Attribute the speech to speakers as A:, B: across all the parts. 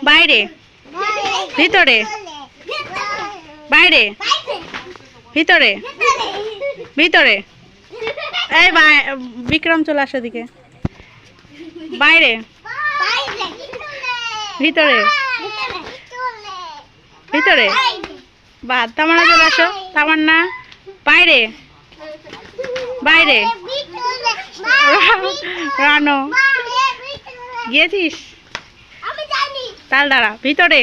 A: বাইরে, ভিতরে, বাইরে, ভিতরে, ভিতরে। এই বিক্রম চলে আসো দিকে। বাইরে, ভিতরে, ভিতরে। বা তামান্না চলে আসো। তামান্না বাইরে, বাইরে। রানো গিয়েছিস? তাল দাঁড়া। ভিতরে,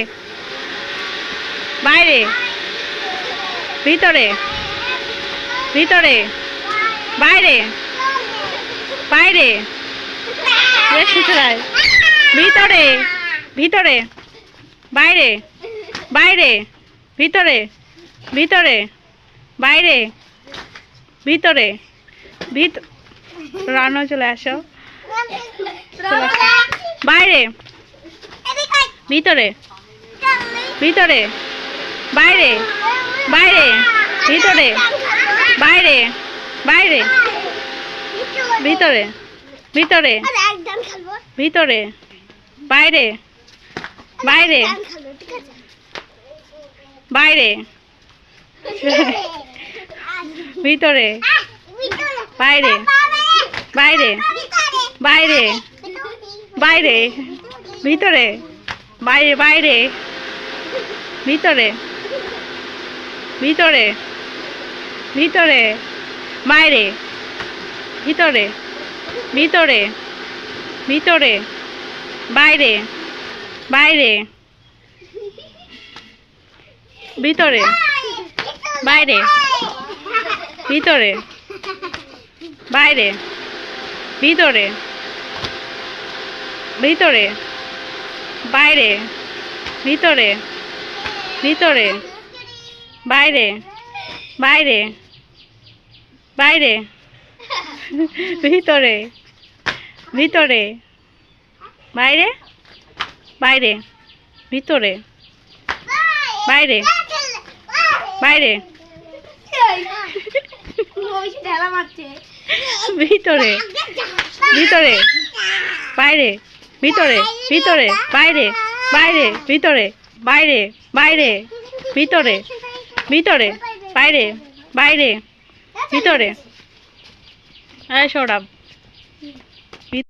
A: বাইরে, ভিতরে, ভিতরে, বাইরে, বাইরে, ভিতরে, ভিতরে, বাইরে, বাইরে, ভিতরে, ভিতরে, বাইরে, ভিতরে, রানো চলে আসো। বাইরে, ভিতরে, ভিতরে, বাইরে, বাইরে, ভিতরে, বাইরে, বাইরে, ভিতরে, ভিতরে, ভিতরে, বাইরে, বাইরে, বাইরে, ভিতরে, বাইরে, বাইরে, বাইরে, বাইরে, ভিতরে, বাইরে, বাইরে, ভিতরে, ভিতরে, ভিতরে, বাইরে, ভিতরে, ভিতরে, ভিতরে, বাইরে, বাইরে, ভিতরে, বাইরে, ভিতরে, বাইরে, ভিতরে, ভিতরে, বাইরে, ভিতরে, ভিতরে, বাইরে, বাইরে, বাইরে, ভিতরে, ভিতরে, বাইরে, বাইরে, ভিতরে, বাইরে, বাইরে, ভিতরে, ভিতরে, বাইরে, ভিতরে, ভিতরে, বাইরে, বাইরে, ভিতরে, বাইরে, বাইরে, ভিতরে, ভিতরে, বাইরে, বাইরে, ভিতরে। এই সৌরভ।